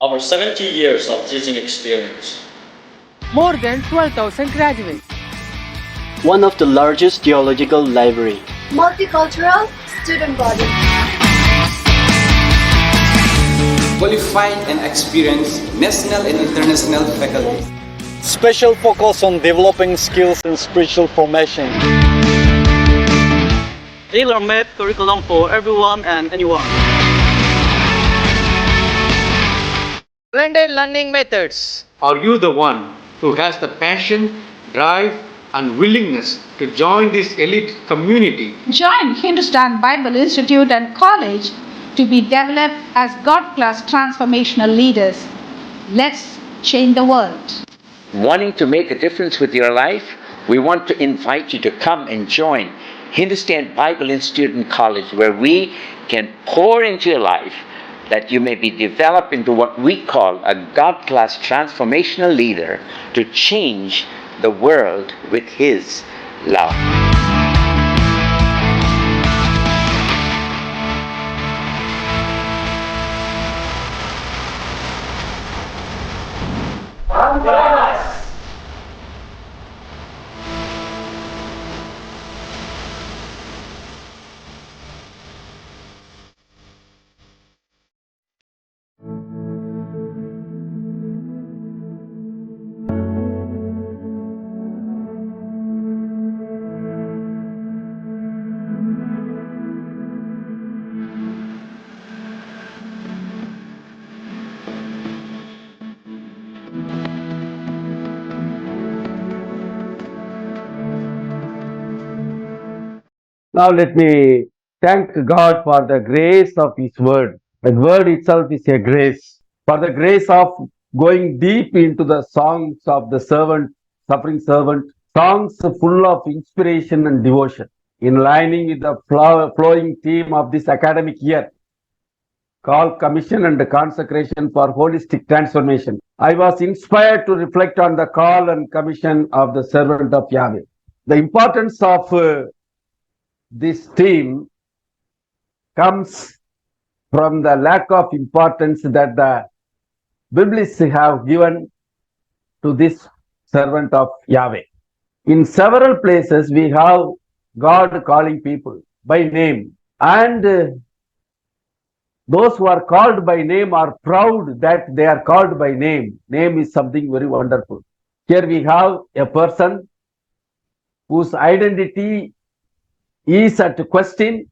Over 70 years of teaching experience. More than 12,000 graduates. One of the largest theological library. Multicultural student body. Qualified and experienced national and international faculty. Special focus on developing skills and spiritual formation. Tailor-made curriculum for everyone and anyone. Blended learning methods. Are you the one who has the passion, drive, and willingness to join this elite community? Join Hindustan Bible Institute and College to be developed as God-class transformational leaders. Let's change the world. Wanting to make a difference with your life? We want to invite you to come and join Hindustan Bible Institute and College, where we can pour into your life that you may be developed into what we call a God-class transformational leader to change the world with His love. Now let me thank God for the grace of His word. The word itself is a grace. For the grace of going deep into the songs of the servant, suffering servant, songs full of inspiration and devotion, in lining with the flowing theme of this academic year, called Commission and Consecration for Holistic Transformation. I was inspired to reflect on the call and commission of the servant of Yahweh. The importance of this theme comes from the lack of importance that the Biblists have given to this servant of Yahweh. In several places, we have God calling people by name, and those who are called by name are proud that they are called by name. Name is something very wonderful. Here we have a person whose identity is at question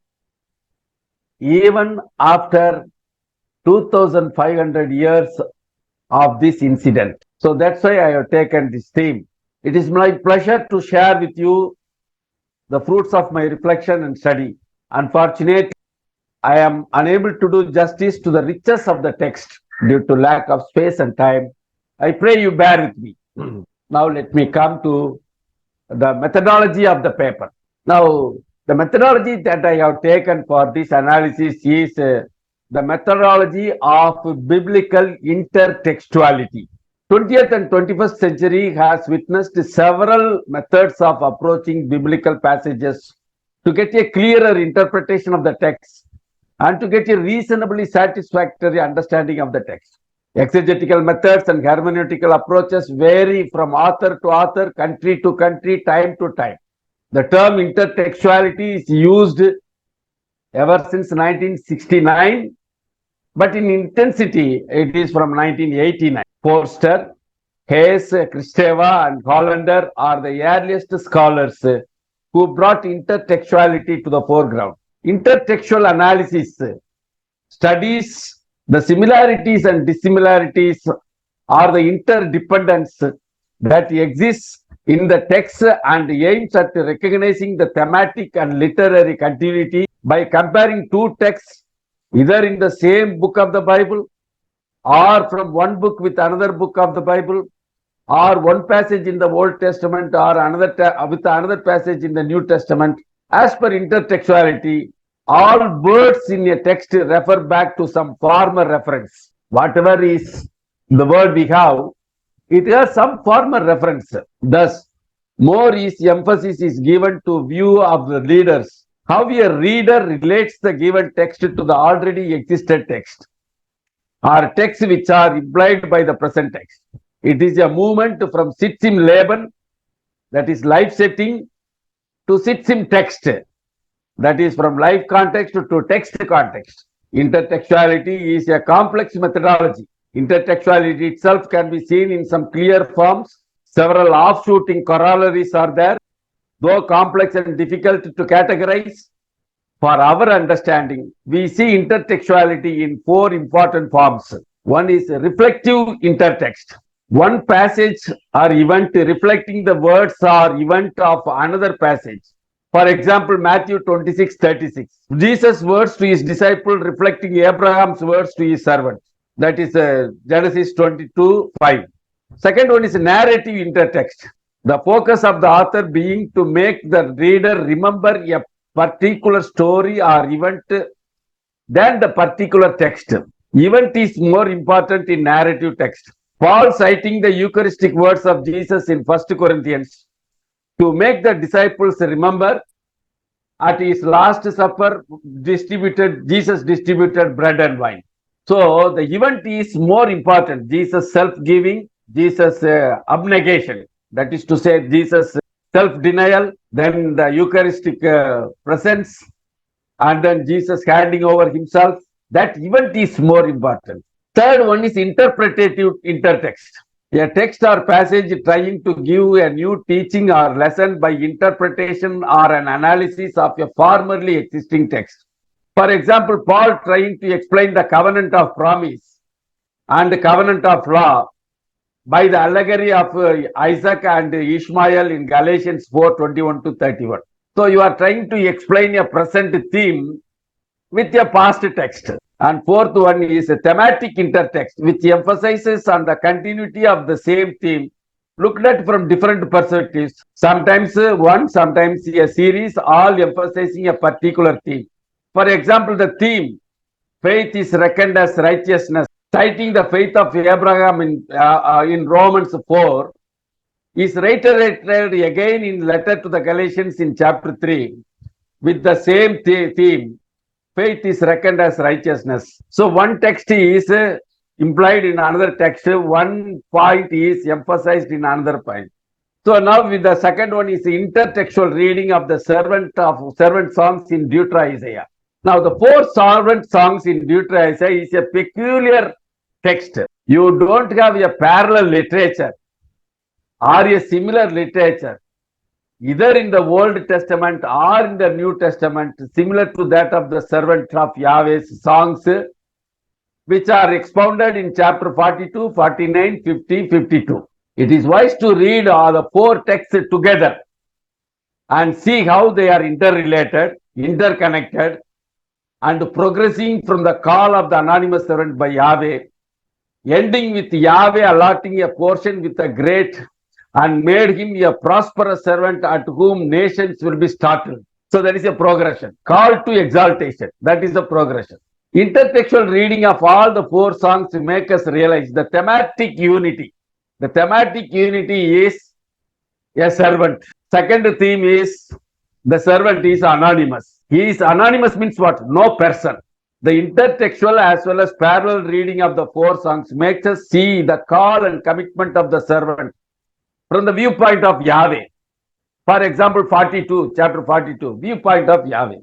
even after 2,500 years of this incident. So that's why I have taken this theme. It is my pleasure to share with you the fruits of my reflection and study. Unfortunately, I am unable to do justice to the riches of the text due to lack of space and time. I pray you bear with me. Now let me come to the methodology of the paper. Now, the methodology that I have taken for this analysis is the methodology of biblical intertextuality. 20th and 21st century has witnessed several methods of approaching biblical passages to get a clearer interpretation of the text and to get a reasonably satisfactory understanding of the text. Exegetical methods and hermeneutical approaches vary from author to author, country to country, time to time. The term intertextuality is used ever since 1969, but in intensity, it is from 1989. Forster, Hayes, Kristeva, and Hollander are the earliest scholars who brought intertextuality to the foreground. Intertextual analysis studies the similarities and dissimilarities or the interdependence that exists in the text and aims at recognizing the thematic and literary continuity by comparing two texts either in the same book of the Bible or from one book with another book of the Bible, or one passage in the Old Testament or another with another passage in the New Testament. As per intertextuality, all words in a text refer back to some former reference. Whatever is the word we have, it has some former reference. Thus, more emphasis is given to view of the readers, how a reader relates the given text to the already existed text. are texts which are implied by the present text. It is a movement from sitsim Leben, that is life setting, to sitsim text, that is from life context to text context. Intertextuality is a complex methodology. Intertextuality itself can be seen in some clear forms. Several offshooting corollaries are there, though complex and difficult to categorize. For our understanding, we see intertextuality in four important forms. One is reflective intertext. One passage or event reflecting the words or event of another passage. For example, Matthew 26:36. Jesus' words to his disciple reflecting Abraham's words to his servant. That is Genesis 22:5. Second one is narrative intertext. The focus of the author being to make the reader remember a particular story or event than the particular text. Event is more important in narrative text. Paul citing the Eucharistic words of Jesus in 1 Corinthians to make the disciples remember at his last supper Jesus distributed bread and wine. So the event is more important. Jesus self-giving, Jesus abnegation, that is to say Jesus self-denial, then the Eucharistic presence, and then Jesus handing over himself. That event is more important. Third one is interpretative intertext. A text or passage trying to give a new teaching or lesson by interpretation or an analysis of a formerly existing text. For example, Paul trying to explain the covenant of promise and the covenant of law by the allegory of Isaac and Ishmael in Galatians 4:21-31. So you are trying to explain a present theme with a past text. And fourth one is a thematic intertext, which emphasizes on the continuity of the same theme, looked at from different perspectives. Sometimes one, sometimes a series, all emphasizing a particular theme. For example, the theme, faith is reckoned as righteousness, citing the faith of Abraham in Romans 4, is reiterated again in letter to the Galatians in chapter 3 with the same theme. Faith is reckoned as righteousness. So one text is implied in another text. One point is emphasized in another point. So now with the second one is the intertextual reading of the servant songs in Deutero-Isaiah. Now the four servant songs in Deutero-Isaiah is a peculiar text. You don't have a parallel literature or a similar literature, either in the Old Testament or in the New Testament, similar to that of the servant of Yahweh's songs, which are expounded in chapter 42, 49, 50, 52. It is wise to read all the four texts together and see how they are interrelated, interconnected, and progressing from the call of the anonymous servant by Yahweh, ending with Yahweh allotting a portion with a great and made him a prosperous servant at whom nations will be startled. So that is a progression. Call to exaltation. That is the progression. Intertextual reading of all the four songs make us realize the thematic unity. The thematic unity is a servant. Second theme is the servant is anonymous. He is anonymous means what? No person. The intertextual as well as parallel reading of the four songs makes us see the call and commitment of the servant from the viewpoint of Yahweh. For example, chapter 42, viewpoint of Yahweh.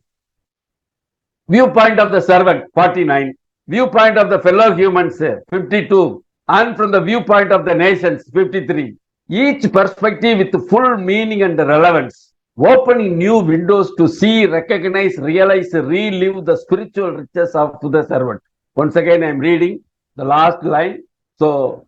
Viewpoint of the servant, 49. Viewpoint of the fellow humans, 52. And from the viewpoint of the nations, 53. Each perspective with full meaning and relevance, opening new windows to see, recognize, realize, relive the spiritual riches of the servant. Once again, I am reading the last line. So,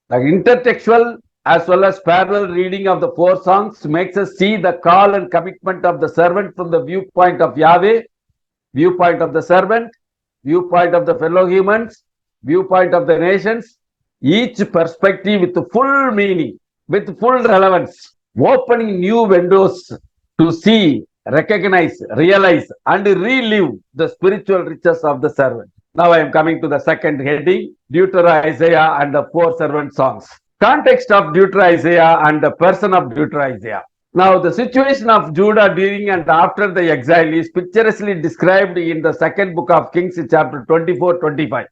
the intertextual as well as parallel reading of the four songs makes us see the call and commitment of the servant from the viewpoint of Yahweh, viewpoint of the servant, viewpoint of the fellow humans, viewpoint of the nations, each perspective with full meaning, with full relevance, opening new windows to see, recognize, realize, and relive the spiritual riches of the servant. Now I am coming to the second heading, Deutero-Isaiah and the four servant songs. Context of Deutero-Isaiah and the person of Deutero-Isaiah. Now, the situation of Judah during and after the exile is picturesquely described in the second book of Kings, chapter 24-25.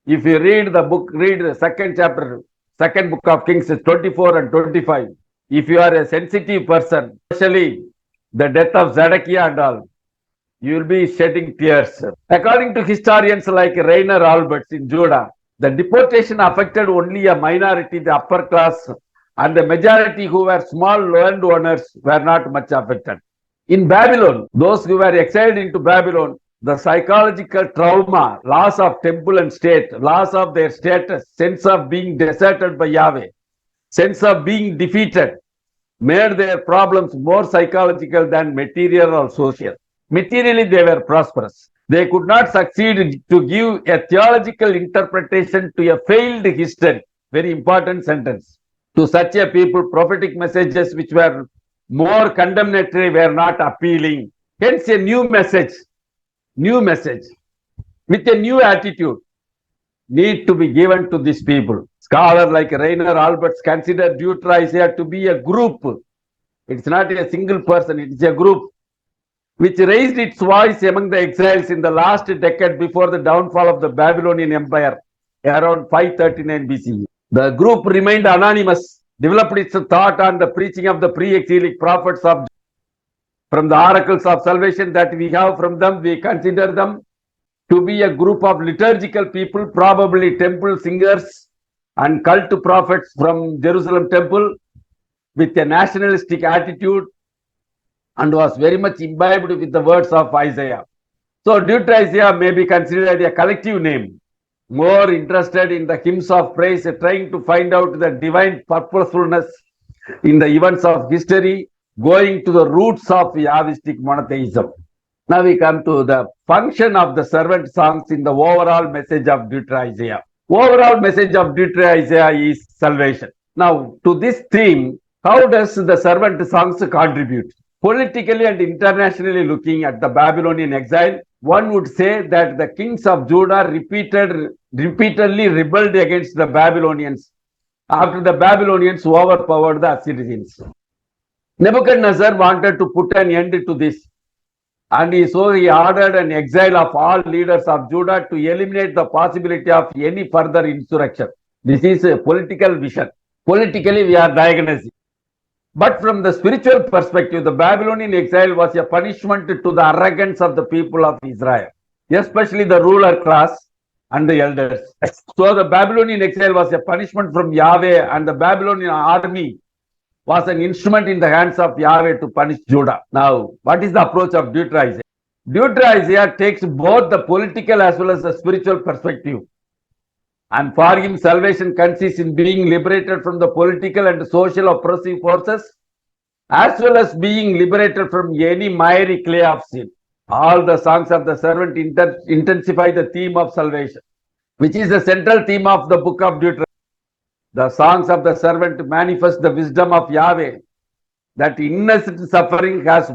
If you read the book, read the second chapter, second book of Kings 24 and 25. If you are a sensitive person, especially the death of Zedekiah and all, you will be shedding tears. According to historians like Rainer Alberts in Judah, the deportation affected only a minority, the upper class, and the majority who were small landowners were not much affected. In Babylon, those who were exiled into Babylon, the psychological trauma, loss of temple and state, loss of their status, sense of being deserted by Yahweh, sense of being defeated, made their problems more psychological than material or social. Materially, they were prosperous. They could not succeed to give a theological interpretation to a failed history. Very important sentence. To such a people, prophetic messages which were more condemnatory were not appealing. Hence, a new message with a new attitude need to be given to these people. Scholars like Rainer Alberts consider Deutero-Isaiah to be a group. It's not a single person, it's a group which raised its voice among the exiles in the last decade before the downfall of the Babylonian Empire around 539 BCE. The group remained anonymous, developed its thought on the preaching of the pre-exilic prophets of from the oracles of salvation that we have from them. We consider them to be a group of liturgical people, probably temple singers and cult prophets from Jerusalem temple with a nationalistic attitude, and was very much imbibed with the words of Isaiah. So Deutero-Isaiah may be considered a collective name, more interested in the hymns of praise, trying to find out the divine purposefulness in the events of history, going to the roots of Yahwistic monotheism. Now we come to the function of the servant songs in the overall message of Deutero-Isaiah. Overall message of Deutero-Isaiah is salvation. Now to this theme, how does the servant songs contribute? Politically and internationally looking at the Babylonian exile, one would say that the kings of Judah repeatedly rebelled against the Babylonians after the Babylonians overpowered the Assyrians. Nebuchadnezzar wanted to put an end to this, and so he ordered an exile of all leaders of Judah to eliminate the possibility of any further insurrection. This is a political vision. Politically, we are diagnosing. But from the spiritual perspective, the Babylonian exile was a punishment to the arrogance of the people of Israel, especially the ruler class and the elders. So the Babylonian exile was a punishment from Yahweh, and the Babylonian army was an instrument in the hands of Yahweh to punish Judah. Now, what is the approach of Deutero-Isaiah? Deutero-Isaiah takes both the political as well as the spiritual perspective. And for him, salvation consists in being liberated from the political and social oppressive forces, as well as being liberated from any miry clay of sin. All the songs of the servant intensify the theme of salvation, which is the central theme of the book of Deuteronomy. The songs of the servant manifest the wisdom of Yahweh, that innocent suffering has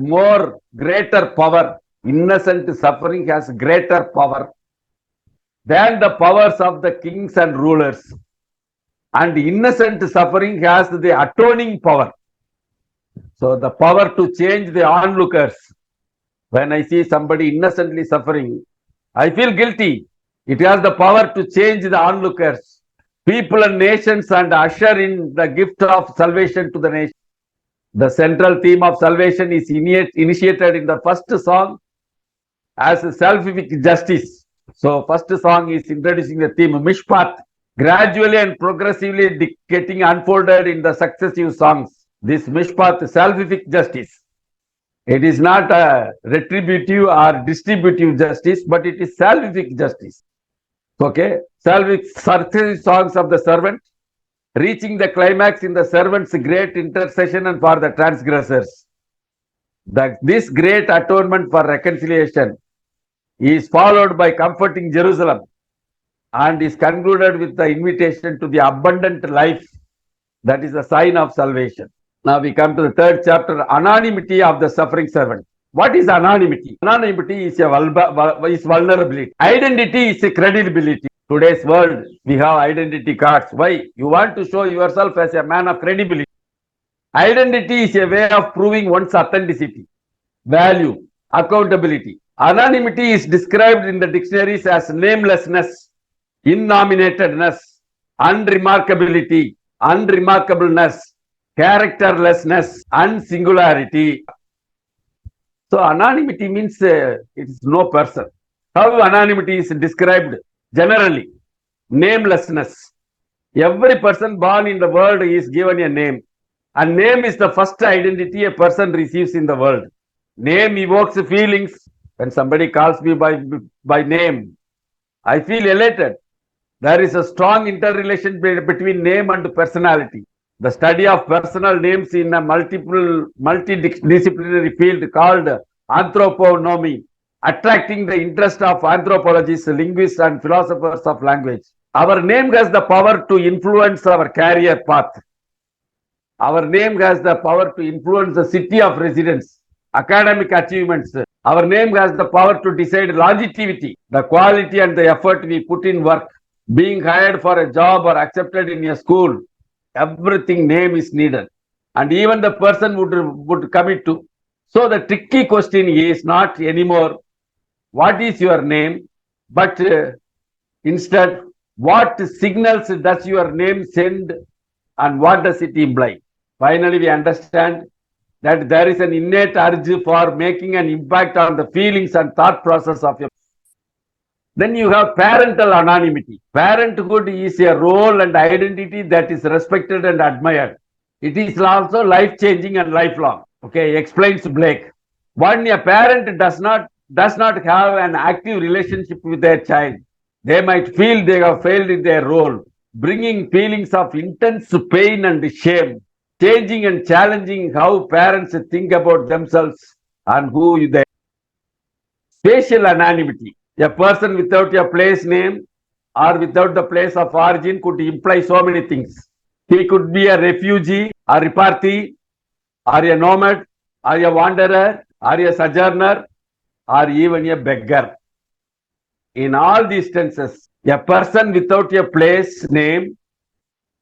greater power. Innocent suffering has greater power than the powers of the kings and rulers. And innocent suffering has the atoning power. So the power to change the onlookers. When I see somebody innocently suffering, I feel guilty. It has the power to change the onlookers, people and nations, and usher in the gift of salvation to the nation. The central theme of salvation is initiated in the first song as salvific justice. So first song is introducing the theme Mishpat, gradually and progressively getting unfolded in the successive songs. This Mishpat, salvific justice. It is not a retributive or distributive justice, but it is salvific justice. Okay, salvific songs of the servant, reaching the climax in the servant's great intercession and for the transgressors. This great atonement for reconciliation is followed by comforting Jerusalem and is concluded with the invitation to the abundant life that is a sign of salvation. Now we come to the third chapter, anonymity of the suffering servant. What is anonymity? Anonymity is vulnerability. Identity is a credibility. Today's world, we have identity cards. Why? You want to show yourself as a man of credibility. Identity is a way of proving one's authenticity, value, accountability. Anonymity is described in the dictionaries as namelessness, innominatedness, unremarkability, unremarkableness, characterlessness, and singularity. So anonymity means it is no person. How anonymity is described generally? Namelessness. Every person born in the world is given a name. And name is the first identity a person receives in the world. Name evokes feelings. When somebody calls me by name, I feel elated. There is a strong interrelation between name and personality. The study of personal names in a multidisciplinary field called anthroponymy, attracting the interest of anthropologists, linguists, and philosophers of language. Our name has the power to influence our career path. Our name has the power to influence the city of residence, academic achievements. Our name has the power to decide longevity, the quality and the effort we put in work, being hired for a job or accepted in a school. Everything name is needed. And even the person would commit to. So the tricky question is not anymore, what is your name? But instead, what signals does your name send and what does it imply? Finally, we understand that there is an innate urge for making an impact on the feelings and thought process of your. Then you have parental anonymity. Parenthood is a role and identity that is respected and admired. It is also life-changing and lifelong. Okay, explains Blake. When a parent does not have an active relationship with their child, they might feel they have failed in their role, bringing feelings of intense pain and shame, changing and challenging how parents think about themselves and who they are. Spatial anonymity. A person without a place name or without the place of origin could imply so many things. He could be a refugee, a repartee, or a nomad, or a wanderer, or a sojourner, or even a beggar. In all these tenses, a person without a place name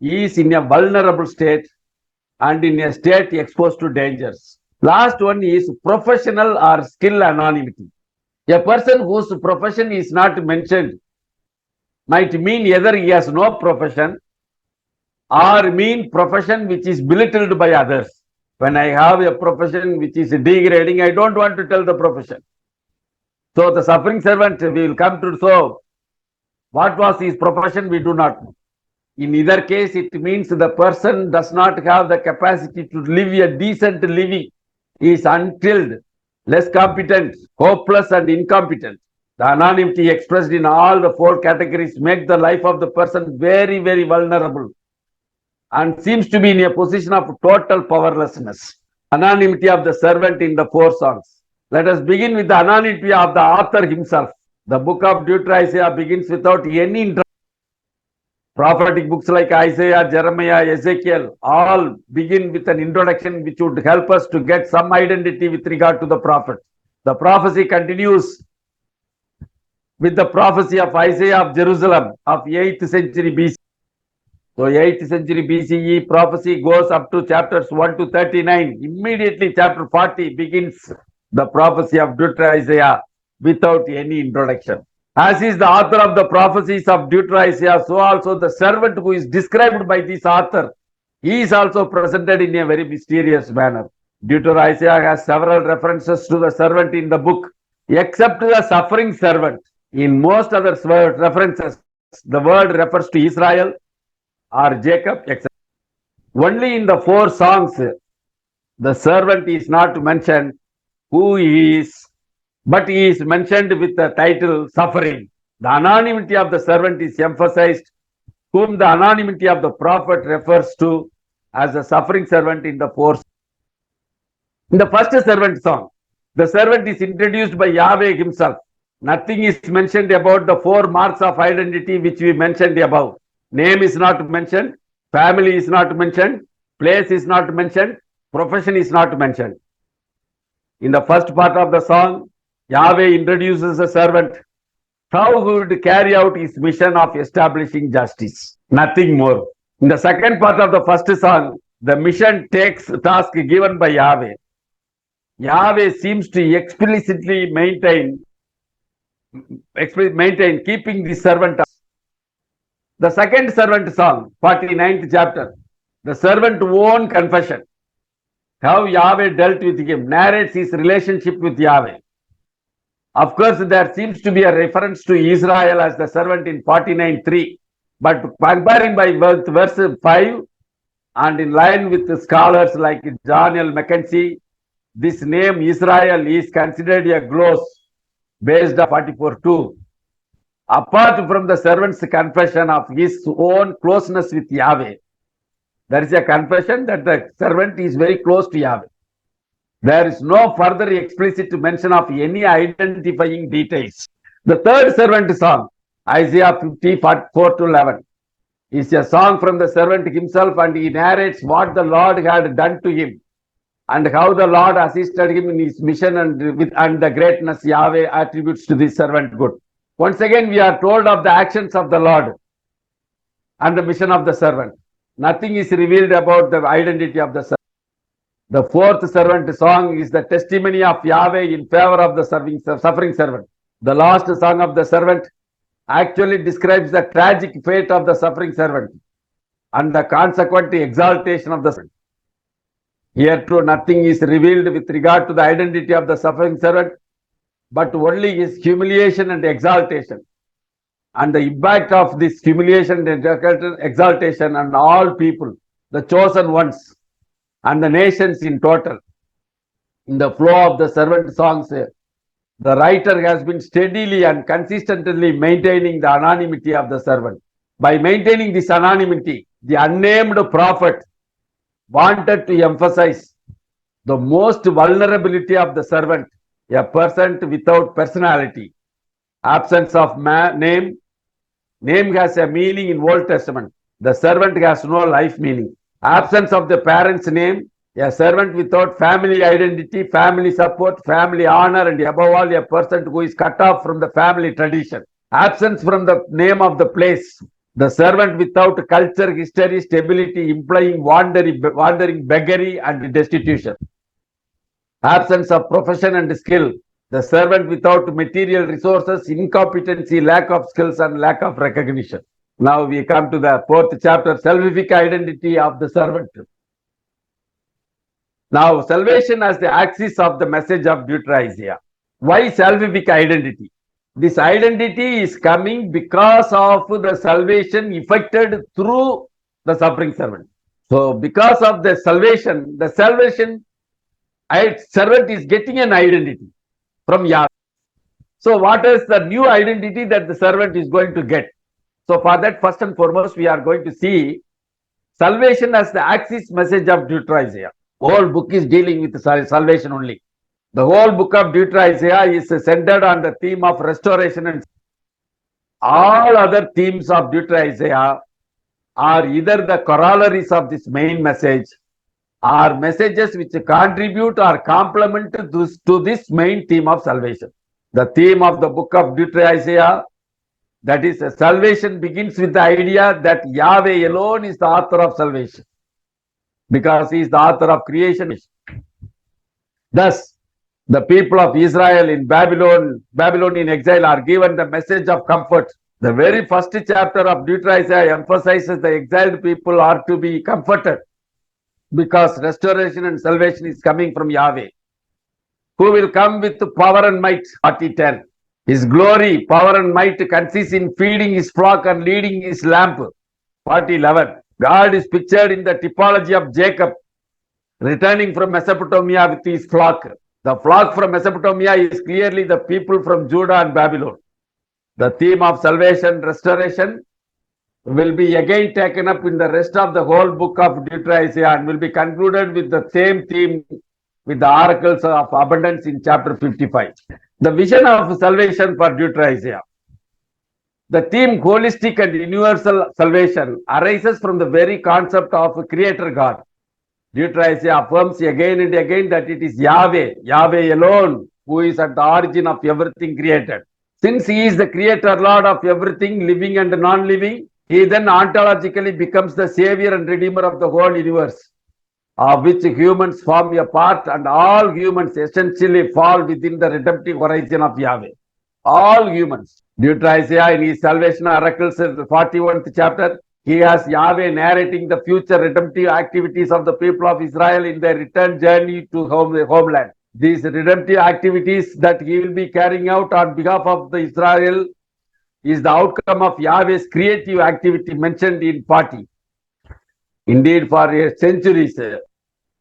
is in a vulnerable state and in a state exposed to dangers. Last one is professional or skill anonymity. A person whose profession is not mentioned might mean either he has no profession or mean profession which is belittled by others. When I have a profession which is degrading, I don't want to tell the profession. So the suffering servant will come to know what was his profession, we do not know. In either case, it means the person does not have the capacity to live a decent living. He is untilled, less competent, hopeless and incompetent. The anonymity expressed in all the four categories make the life of the person very, very vulnerable and seems to be in a position of total powerlessness. Anonymity of the servant in the four songs. Let us begin with the anonymity of the author himself. The book of Deutero-Isaiah begins without any introduction. Prophetic books like Isaiah, Jeremiah, Ezekiel all begin with an introduction which would help us to get some identity with regard to the prophet. The prophecy continues with the prophecy of Isaiah of Jerusalem of 8th century BC. So 8th century BCE prophecy goes up to chapters 1 to 39. Immediately chapter 40 begins the prophecy of Deutero-Isaiah without any introduction. As is the author of the prophecies of Deutero-Isaiah, so also the servant who is described by this author, he is also presented in a very mysterious manner. Deutero-Isaiah has several references to the servant in the book, except the suffering servant. In most other references, the word refers to Israel or Jacob, etc. Only in the four songs, the servant is not mentioned who he is, but he is mentioned with the title suffering. The anonymity of the servant is emphasized, whom the anonymity of the prophet refers to as a suffering servant in the fourth. In the first servant song, the servant is introduced by Yahweh himself. Nothing is mentioned about the four marks of identity which we mentioned above. Name is not mentioned, family is not mentioned, place is not mentioned, profession is not mentioned. In the first part of the song, Yahweh introduces a servant, how he would carry out his mission of establishing justice. Nothing more. In the second part of the first song, the mission takes task given by Yahweh. Yahweh seems to explicitly maintain keeping the servant The second servant song, 49th chapter, the servant own confession, how Yahweh dealt with him, narrates his relationship with Yahweh. Of course, there seems to be a reference to Israel as the servant in 49:3, but comparing by verse 5 and in line with the scholars like John L. Mackenzie, this name Israel is considered a gloss based on 44:2. Apart from the servant's confession of his own closeness with Yahweh, there is a confession that the servant is very close to Yahweh. There is no further explicit mention of any identifying details. The third servant song, Isaiah 54-11, is a song from the servant himself, and he narrates what the Lord had done to him and how the Lord assisted him in his mission and the greatness Yahweh attributes to this servant good. Once again, we are told of the actions of the Lord and the mission of the servant. Nothing is revealed about the identity of the servant. The fourth servant song is the testimony of Yahweh in favor of the suffering servant. The last song of the servant actually describes the tragic fate of the suffering servant and the consequent exaltation of the servant. Here too, nothing is revealed with regard to the identity of the suffering servant, but only his humiliation and exaltation, and the impact of this humiliation and exaltation on all people, the chosen ones, and the nations in total. In the flow of the servant songs, the writer has been steadily and consistently maintaining the anonymity of the servant. By maintaining this anonymity, the unnamed prophet wanted to emphasize the most vulnerability of the servant, a person without personality, absence of name. Name has a meaning in Old Testament. The servant has no life meaning. Absence of the parent's name, a servant without family identity, family support, family honor, and above all, a person who is cut off from the family tradition. Absence from the name of the place. The servant without culture, history, stability, implying wandering, beggary, and destitution. Absence of profession and skill. The servant without material resources, incompetency, lack of skills, and lack of recognition. Now we come to the fourth chapter, salvific identity of the servant. Now, salvation as the axis of the message of Deutero-Isaiah. Why salvific identity? This identity is coming because of the salvation effected through the suffering servant. So, because of the salvation servant is getting an identity from Yahweh. So, what is the new identity that the servant is going to get? So, for that, first and foremost, we are going to see salvation as the axis message of Deutero-Isaiah. Whole book is dealing with salvation only. The whole book of Deutero-Isaiah is centered on the theme of restoration, and all other themes of Deutero-Isaiah are either the corollaries of this main message or messages which contribute or complement to this main theme of salvation. The theme of the book of Deutero-Isaiah, that is, salvation begins with the idea that Yahweh alone is the author of salvation, because he is the author of creation. Thus, the people of Israel in Babylonian exile are given the message of comfort. The very first chapter of Deutero-Isaiah emphasizes the exiled people are to be comforted because restoration and salvation is coming from Yahweh, who will come with power and might. 40:10. His glory, power and might consists in feeding his flock and leading his lamp. 40:11. God is pictured in the typology of Jacob returning from Mesopotamia with his flock. The flock from Mesopotamia is clearly the people from Judah and Babylon. The theme of salvation, restoration will be again taken up in the rest of the whole book of Deutero-Isaiah and will be concluded with the same theme with the oracles of abundance in chapter 55. The vision of salvation for Deutero-Isaiah. The theme holistic and universal salvation arises from the very concept of a creator God. Deutero-Isaiah affirms again and again that it is Yahweh, Yahweh alone, who is at the origin of everything created. Since he is the creator Lord of everything living and non-living, he then ontologically becomes the savior and redeemer of the whole universe, of which humans form a part, and all humans essentially fall within the redemptive horizon of Yahweh. all humans. Deutero-Isaiah in his salvation oracles in the 41th chapter, he has Yahweh narrating the future redemptive activities of the people of Israel in their return journey to homeland. These redemptive activities that he will be carrying out on behalf of the Israel is the outcome of Yahweh's creative activity mentioned in 40. Indeed, for centuries, the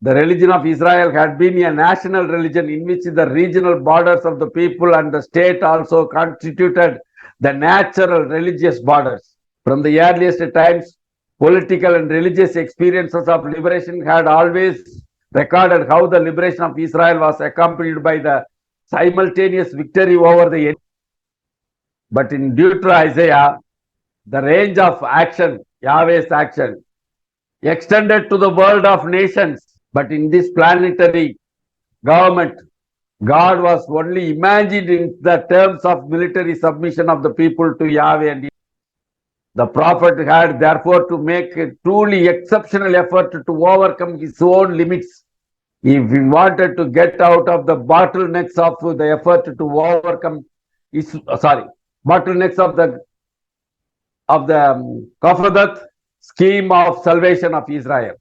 religion of Israel had been a national religion in which the regional borders of the people and the state also constituted the natural religious borders. From the earliest times, political and religious experiences of liberation had always recorded how the liberation of Israel was accompanied by the simultaneous victory over the enemy. But in Deutero-Isaiah, the range of action, Yahweh's action, extended to the world of nations. But in this planetary government, God was only imagined in the terms of military submission of the people to Yahweh. And the prophet had therefore to make a truly exceptional effort to overcome his own limits. If he wanted to get out of the bottlenecks of the effort to overcome bottlenecks of the Prophetic scheme of salvation of Israel.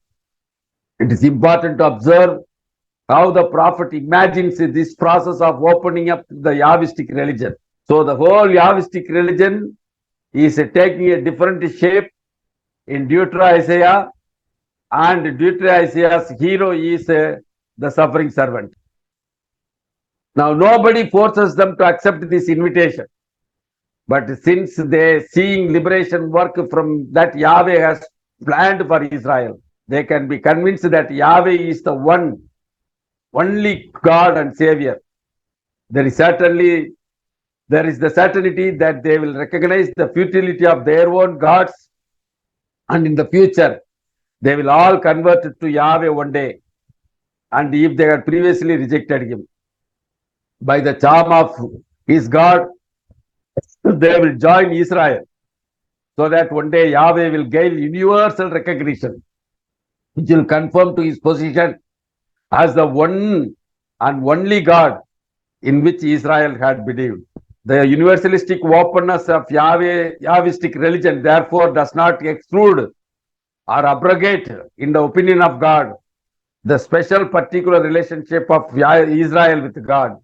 It is important to observe how the prophet imagines this process of opening up the Yahwistic religion. So the whole Yahwistic religion is taking a different shape in Deutero-Isaiah, and Deutero-Isaiah's hero is the suffering servant. Now nobody forces them to accept this invitation. But since they seeing liberation work from that Yahweh has planned for Israel, they can be convinced that Yahweh is the only God and Savior. There is the certainty that they will recognize the futility of their own gods, and in the future they will all convert to Yahweh one day. And if they had previously rejected him, by the charm of his God, they will join Israel, so that one day Yahweh will gain universal recognition, which will conform to his position as the one and only God in which Israel had believed. The universalistic openness of Yahwistic religion therefore does not exclude or abrogate, in the opinion of God, the special particular relationship of Israel with God,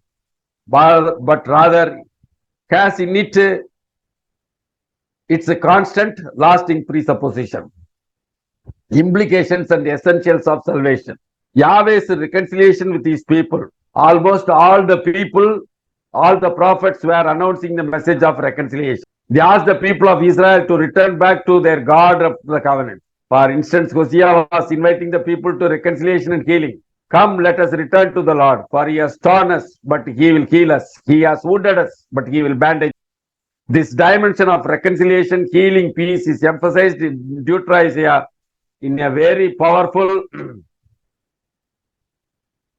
but rather has in it its a constant lasting presupposition, implications and essentials of salvation. Yahweh's reconciliation with his people. Almost all the people, all the prophets were announcing the message of reconciliation. They asked the people of Israel to return back to their God of the covenant. For instance, Hosea was inviting the people to reconciliation and healing. Come, let us return to the Lord, for he has torn us, but he will heal us. He has wounded us, but he will bandage. This dimension of reconciliation, healing, peace is emphasized in Deutero-Isaiah in a very powerful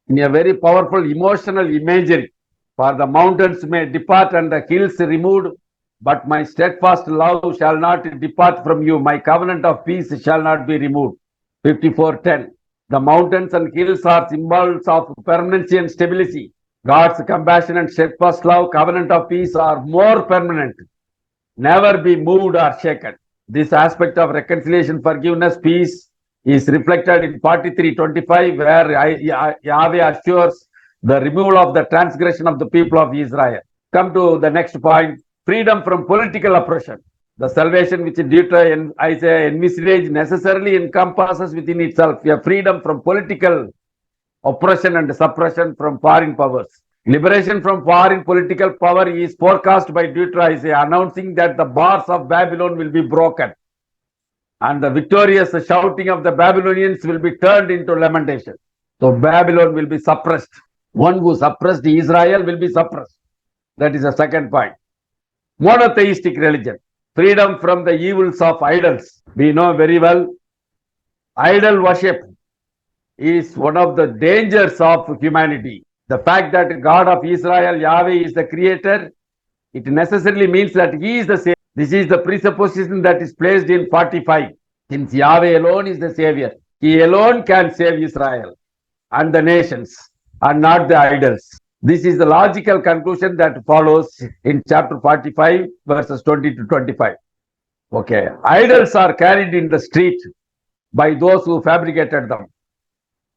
emotional imagery. For the mountains may depart and the hills removed, but my steadfast love shall not depart from you. My covenant of peace shall not be removed. 54:10. The mountains and hills are symbols of permanency and stability. God's compassion and steadfast love, covenant of peace, are more permanent, never be moved or shaken. This aspect of reconciliation, forgiveness, peace is reflected in 43:25, where Yahweh assures the removal of the transgression of the people of Israel. Come to the next point, freedom from political oppression. The salvation which Deutero-Isaiah envisaged necessarily encompasses within itself a freedom from political oppression and suppression from foreign powers. Liberation from foreign political power is forecast by Deutero-Isaiah, announcing that the bars of Babylon will be broken, and the victorious shouting of the Babylonians will be turned into lamentation. So Babylon will be suppressed. One who suppressed Israel will be suppressed. That is the second point. Monotheistic religion. Freedom from the evils of idols. We know very well, idol worship is one of the dangers of humanity. The fact that God of Israel, Yahweh, is the creator, it necessarily means that he is the Savior. This is the presupposition that is placed in 45. Since Yahweh alone is the Savior, he alone can save Israel and the nations, and not the idols. This is the logical conclusion that follows in chapter 45, verses 20 to 25. Okay. Idols are carried in the street by those who fabricated them.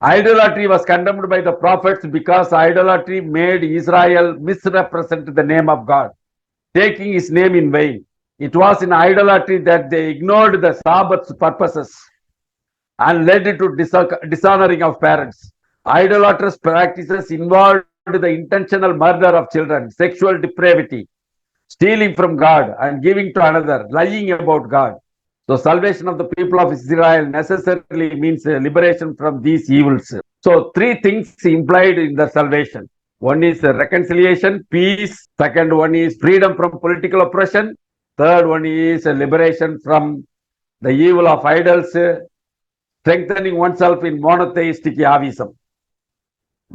Idolatry was condemned by the prophets because idolatry made Israel misrepresent the name of God, taking his name in vain. It was in idolatry that they ignored the Sabbath's purposes and led to dishonoring of parents. Idolatrous practices involved the intentional murder of children, sexual depravity, stealing from God and giving to another, lying about God. So salvation of the people of Israel necessarily means liberation from these evils. So three things implied in the salvation. One is reconciliation, peace. Second one is freedom from political oppression. Third one is liberation from the evil of idols, strengthening oneself in monotheistic Yahwism.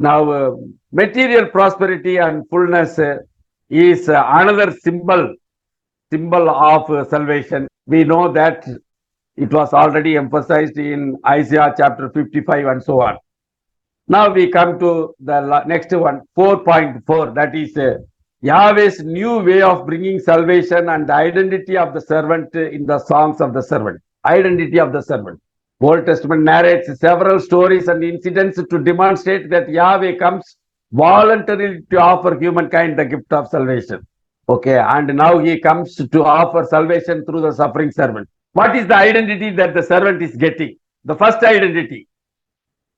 Now, material prosperity and fullness is another symbol of salvation. We know that it was already emphasized in Isaiah chapter 55 and so on. Now we come to the next one, 4.4, that is Yahweh's new way of bringing salvation and the identity of the servant in the songs of the servant. Identity of the servant. Old Testament narrates several stories and incidents to demonstrate that Yahweh comes voluntarily to offer humankind the gift of salvation. Okay, and now he comes to offer salvation through the suffering servant. What is the identity that the servant is getting? The first identity,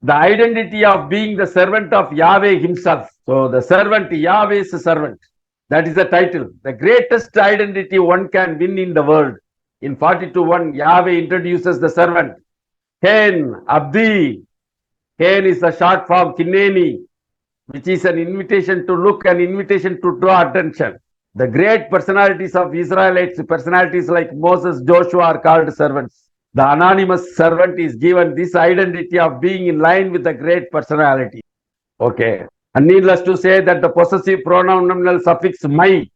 the identity of being the servant of Yahweh himself. So the servant, Yahweh's servant, that is the title. The greatest identity one can win in the world. In 42:1, Yahweh introduces the servant. Ken, Abdi. Ken is the short form, Kineni, which is an invitation to look, an invitation to draw attention. The great personalities of Israelites, personalities like Moses, Joshua are called servants. The anonymous servant is given this identity of being in line with the great personality. Okay. And needless to say that the possessive pronoun nominal suffix my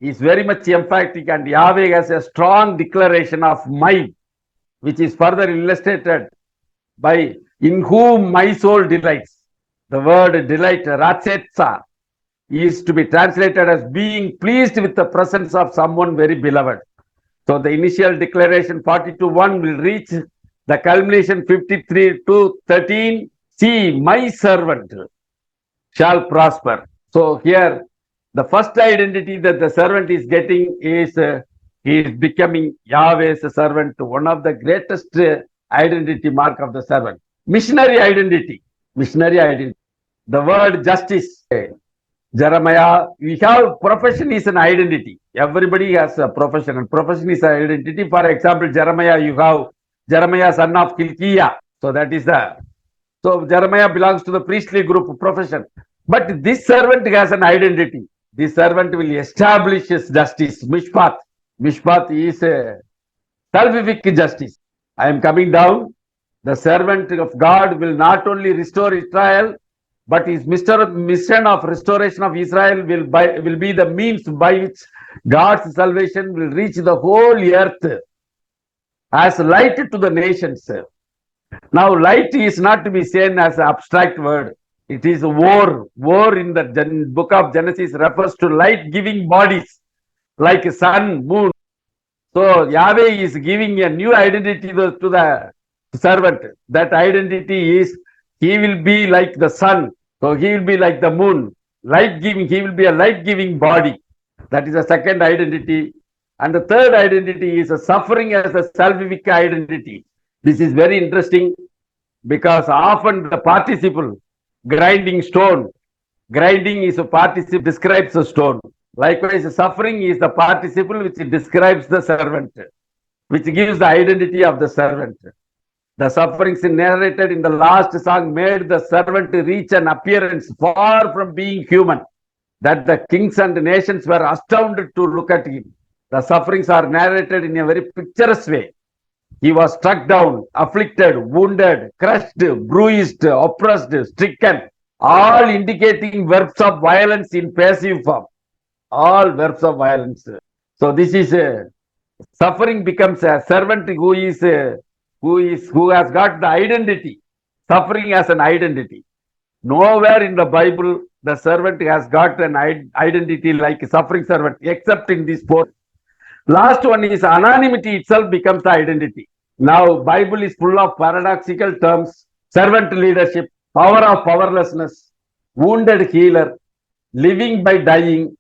is very much emphatic, and Yahweh has a strong declaration of my, which is further illustrated by in whom my soul delights. The word delight, ratsetsa, is to be translated as being pleased with the presence of someone very beloved. So the initial declaration 42:1 will reach the culmination 53:13. See, my servant shall prosper. So here, the first identity that the servant is getting is he is becoming Yahweh's servant, one of the greatest identity mark of the servant. Missionary identity. Missionary identity. The word justice. Jeremiah, we have profession is an identity. Everybody has a profession, and profession is an identity. For example, Jeremiah, you have Jeremiah, son of Hilkiah. So that is the. So Jeremiah belongs to the priestly group profession. But this servant has an identity. This servant will establish his justice. Mishpat. Mishpat is a salvific justice. I am coming down. The servant of God will not only restore Israel, but his mission of restoration of Israel will be the means by which God's salvation will reach the whole earth as light to the nations. Now, light is not to be seen as an abstract word. It is war. War in the book of Genesis refers to light-giving bodies like sun, moon. So, Yahweh is giving a new identity to the servant. That identity is he will be like the sun. So he will be like the moon, light-giving. He will be a light-giving body. That is the second identity. And the third identity is a suffering as a salvific identity. This is very interesting because often the participle, grinding stone, grinding is a participle, describes a stone. Likewise, suffering is the participle which describes the servant, which gives the identity of the servant. The sufferings narrated in the last song made the servant reach an appearance far from being human, that the kings and nations were astounded to look at him. The sufferings are narrated in a very picturesque way. He was struck down, afflicted, wounded, crushed, bruised, oppressed, stricken, all indicating verbs of violence in passive form. All verbs of violence. So this is suffering becomes a servant who has got the identity, suffering as an identity. Nowhere in the Bible the servant has got an identity like a suffering servant, except in this four. Last one is anonymity itself becomes the identity. Now, Bible is full of paradoxical terms: servant leadership, power of powerlessness, wounded healer, living by dying,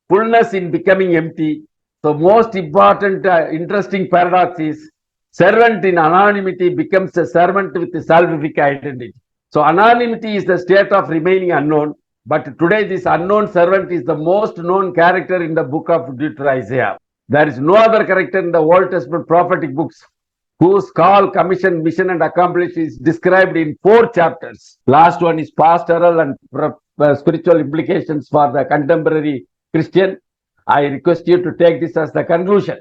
fullness in becoming empty. So, most important, interesting paradox is servant in anonymity becomes a servant with a salvific identity. So, anonymity is the state of remaining unknown. But today, this unknown servant is the most known character in the book of Deutero-Isaiah. There is no other character in the Old Testament prophetic books whose call, commission, mission, and accomplishment is described in 4 chapters. Last one is pastoral and spiritual implications for the contemporary Christian. I request you to take this as the conclusion.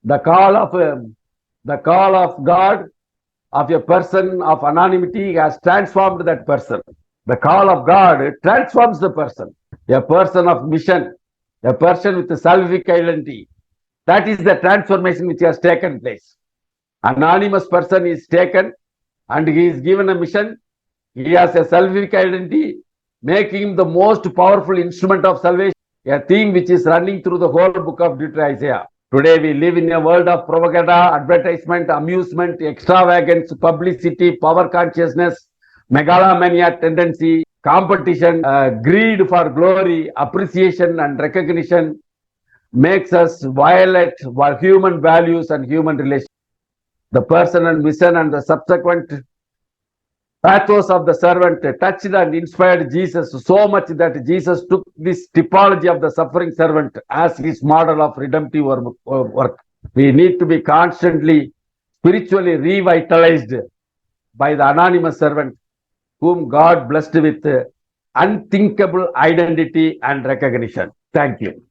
The call of God of a person of anonymity has transformed that person. The call of God transforms the person. A person of mission, a person with a salvific identity. That is the transformation which has taken place. Anonymous person is taken and he is given a mission. He has a salvific identity, making him the most powerful instrument of salvation, a theme which is running through the whole book of Deutero-Isaiah. Today we live in a world of propaganda, advertisement, amusement, extravagance, publicity, power consciousness, megalomania tendency, competition, greed for glory, appreciation and recognition makes us violate human values and human relations. The person and mission and the subsequent pathos of the servant touched and inspired Jesus so much that Jesus took this typology of the suffering servant as his model of redemptive work. We need to be constantly spiritually revitalized by the anonymous servant whom God blessed with unthinkable identity and recognition. Thank you.